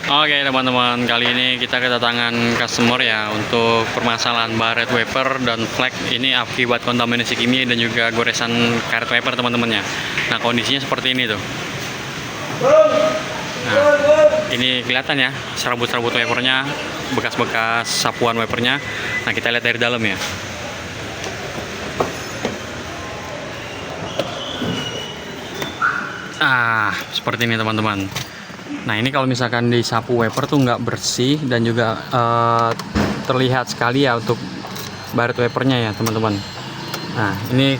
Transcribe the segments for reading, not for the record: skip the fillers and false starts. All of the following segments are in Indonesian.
Oke teman-teman, kali ini kita kedatangan customer ya untuk permasalahan baret wiper dan flek ini akibat kontaminasi kimia dan juga goresan karet wiper teman-temannya. Nah kondisinya seperti ini tuh. Nah ini kelihatan ya serabut-serabut wipernya, bekas-bekas sapuan wipernya. Nah kita lihat dari dalam ya. Seperti ini teman-teman. Nah ini kalau misalkan disapu wiper tuh nggak bersih dan juga terlihat sekali ya untuk baret wipernya ya teman-teman. Nah ini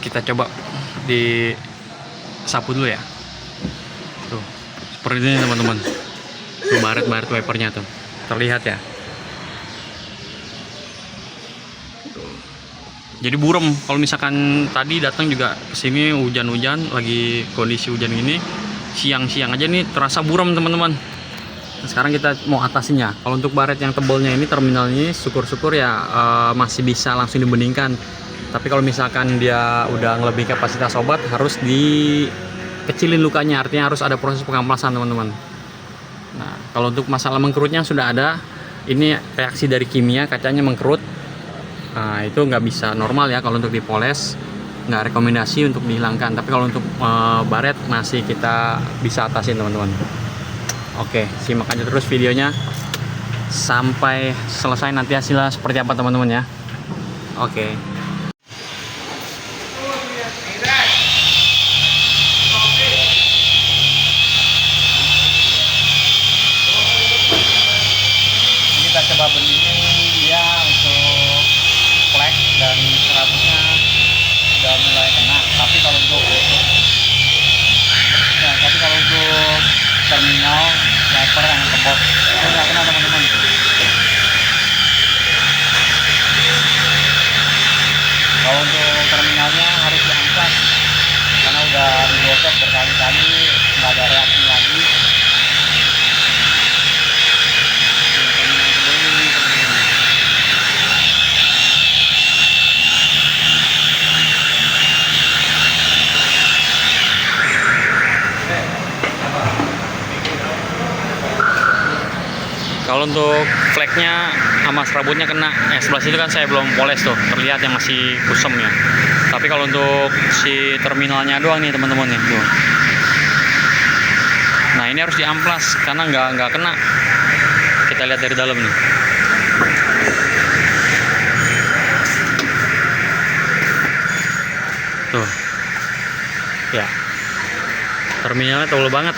kita coba disapu dulu ya. Tuh seperti ini teman-teman. Tuh baret wipernya tuh terlihat ya. Jadi buram. Kalau misalkan tadi datang juga kesini hujan-hujan, lagi kondisi hujan gini, siang-siang aja nih terasa buram teman-teman. Nah, sekarang kita mau atasinya. Kalau untuk baret yang tebalnya ini terminalnya syukur-syukur ya masih bisa langsung dibeningkan. Tapi kalau misalkan dia udah ngelebihi kapasitas obat harus dikecilin lukanya. Artinya harus ada proses pengamplasan teman-teman. Nah kalau untuk masalah mengkerutnya sudah ada. Ini reaksi dari kimia, kacanya mengkerut. Nah itu nggak bisa normal ya kalau untuk dipoles, nggak rekomendasi untuk dihilangkan. Tapi kalau untuk baret masih kita bisa atasin teman-teman. Oke, simak aja terus videonya sampai selesai, nanti hasilnya seperti apa teman-teman ya. Oke. Kita coba beningin dia untuk flek dan serabutnya udah mulai kena. Tapi kalau untuk terminal wiper yang tebal itu nggak kena teman-teman. Kalau untuk terminalnya harus diangkat karena udah digosok berkali-kali nggak ada reaksi lagi. Kalau untuk fleknya sama serabutnya kena, sebelah situ kan saya belum poles tuh, terlihat yang masih kusam ya. Tapi kalau untuk si terminalnya doang nih teman-teman nih tuh. Nah ini harus diamplas karena nggak kena. Kita lihat dari dalam nih. Tuh, ya terminalnya tebal banget.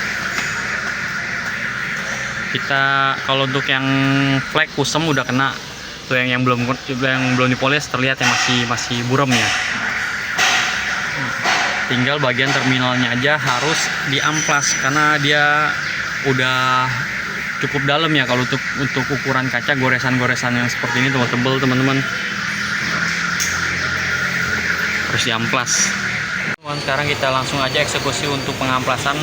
Kita kalau untuk yang flek kusam udah kena tuh, yang belum dipoles terlihat yang masih buram ya. Tinggal bagian terminalnya aja harus diamplas karena dia udah cukup dalam ya. Kalau untuk ukuran kaca, goresan-goresan yang seperti ini tebal teman-teman harus diamplas. Sekarang kita langsung aja eksekusi untuk pengamplasan.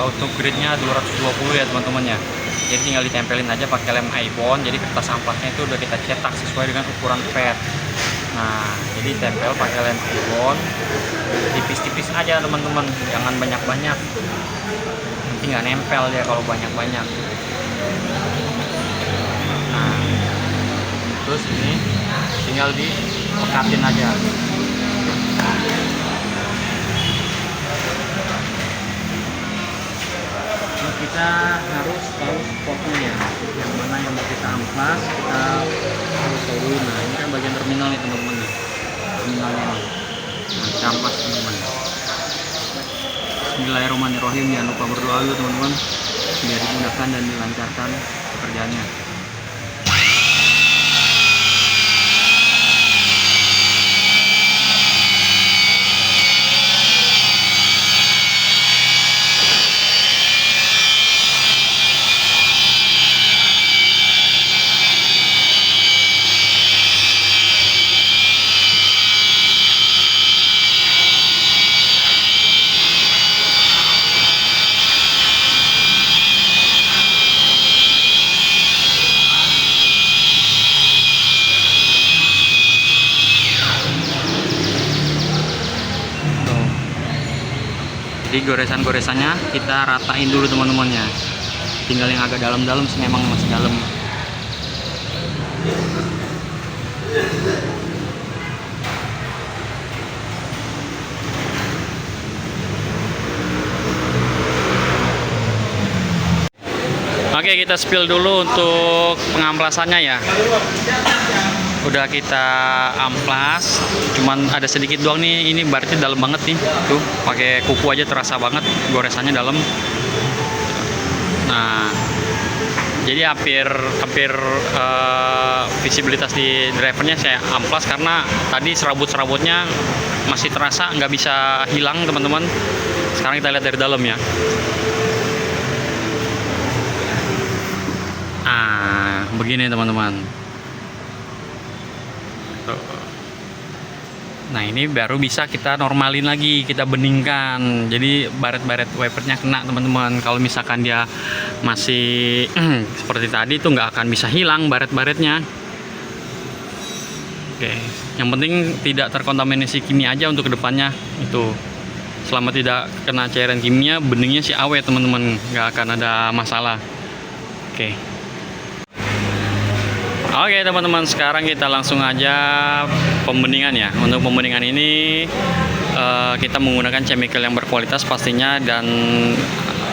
Untuk gridnya 220 ya teman-teman ya. Jadi tinggal ditempelin aja pakai lem iPhone. Jadi kertas amplasnya itu udah kita cetak sesuai dengan ukuran PET. Nah jadi tempel pakai lem iPhone, tipis-tipis aja teman-teman, jangan banyak-banyak, nanti nggak nempel ya kalau banyak-banyak. Nah terus ini tinggal dipekatin aja. Kita harus tahu spotnya ya, yang mana yang mau kita amplas, kita harus tahu. Nah ini kan bagian terminal nih teman-teman nih, terminalnya nih. Nah kita amplas teman-teman. Bismillahirrahmanirrahim. Jangan lupa berdoa dulu teman-teman biar dimudahkan dan dilancarkan pekerjaannya. Jadi goresan-goresannya kita ratain dulu teman-teman ya. tinggal yang agak dalam-dalam sih, memang masih dalam. Oke, kita spill dulu untuk pengamplasannya ya. Udah kita amplas, cuman ada sedikit doang nih. Ini berarti dalam banget nih, tuh pakai kuku aja terasa banget goresannya dalam. Nah, jadi hampir visibilitas di drivernya saya amplas karena tadi serabut-serabutnya masih terasa, nggak bisa hilang teman-teman. Sekarang kita lihat dari dalam ya. Begini teman-teman. Nah, ini baru bisa kita normalin lagi, kita beningkan. Jadi baret-baret wipernya kena teman-teman. Kalau misalkan dia masih seperti tadi itu nggak akan bisa hilang baret-baretnya. Oke, yang penting tidak terkontaminasi kimia aja untuk kedepannya. Itu selama tidak kena cairan kimia, beningnya sih awet teman-teman, nggak akan ada masalah. Oke teman-teman, sekarang kita langsung aja pembeningan ya. Untuk pembeningan ini kita menggunakan chemical yang berkualitas pastinya, dan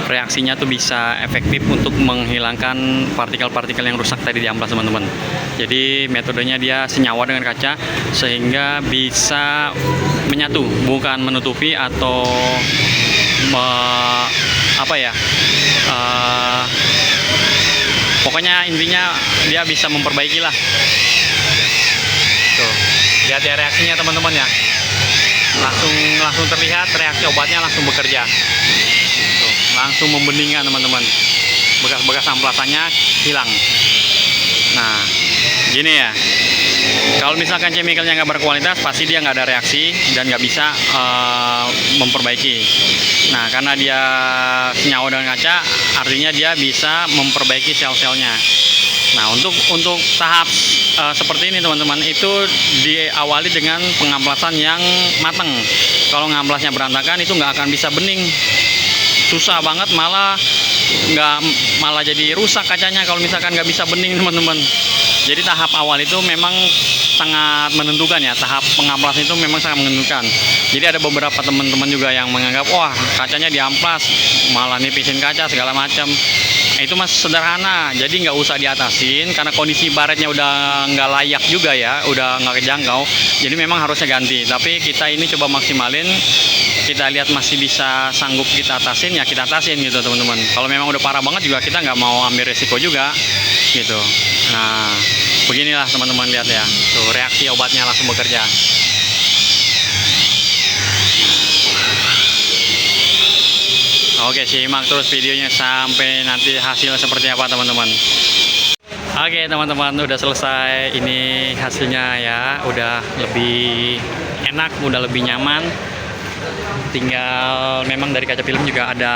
reaksinya tuh bisa efektif untuk menghilangkan partikel-partikel yang rusak tadi di amplas teman-teman. Jadi metodenya dia senyawa dengan kaca sehingga bisa menyatu, bukan menutupi atau pokoknya intinya dia bisa memperbaiki lah. Tuh, lihat ya reaksinya teman-teman ya. Langsung terlihat reaksi obatnya langsung bekerja. Tuh, langsung membeningkan teman-teman. Bekas-bekas amplasannya hilang. Nah, gini ya. Kalau misalkan chemicalnya nggak berkualitas, pasti dia nggak ada reaksi dan nggak bisa memperbaiki. Nah, karena dia senyawa dengan kaca, artinya dia bisa memperbaiki sel-selnya. Nah, untuk tahap seperti ini teman-teman, itu diawali dengan pengamplasan yang matang. Kalau ngamplasnya berantakan, itu nggak akan bisa bening. Susah banget, malah jadi rusak kacanya kalau misalkan nggak bisa bening teman-teman. Jadi tahap awal itu memang sangat menentukan ya, tahap pengamplas itu memang sangat menentukan. Jadi ada beberapa teman-teman juga yang menganggap, wah kacanya diamplas, malah nipisin kaca segala macam. Itu mas sederhana, jadi nggak usah diatasin karena kondisi baretnya udah nggak layak juga ya, udah nggak kejangkau. Jadi memang harusnya ganti. Tapi kita ini coba maksimalin, kita lihat masih bisa sanggup kita atasin ya kita atasin gitu teman-teman. Kalau memang udah parah banget juga kita nggak mau ambil resiko juga gitu. Nah, beginilah teman-teman, lihat ya, tuh reaksi obatnya langsung bekerja. Oke, simak terus videonya sampai nanti hasil seperti apa teman-teman. Oke teman-teman, udah selesai ini hasilnya ya, udah lebih enak, udah lebih nyaman. Tinggal memang dari kaca film juga ada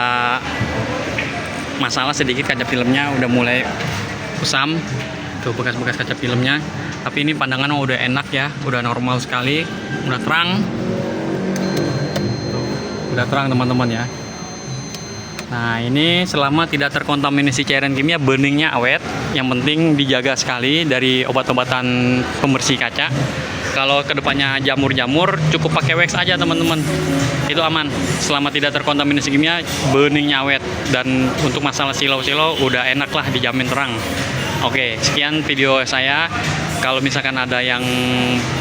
masalah sedikit, kaca filmnya udah mulai kusam. Tuh bekas-bekas kaca filmnya. Tapi ini pandangan udah enak ya, udah normal sekali, udah terang. Tuh, udah terang teman-teman ya. Nah, ini selama tidak terkontaminasi cairan kimia, beningnya awet. Yang penting dijaga sekali dari obat-obatan pembersih kaca. Kalau kedepannya jamur-jamur, cukup pakai wax aja teman-teman. Itu aman. Selama tidak terkontaminasi kimia, beningnya awet. Dan untuk masalah silau-silau, udah enak lah, dijamin terang. Oke, sekian video saya. Kalau misalkan ada yang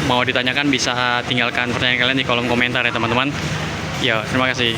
mau ditanyakan, bisa tinggalkan pertanyaan kalian di kolom komentar ya teman-teman. Ya, terima kasih.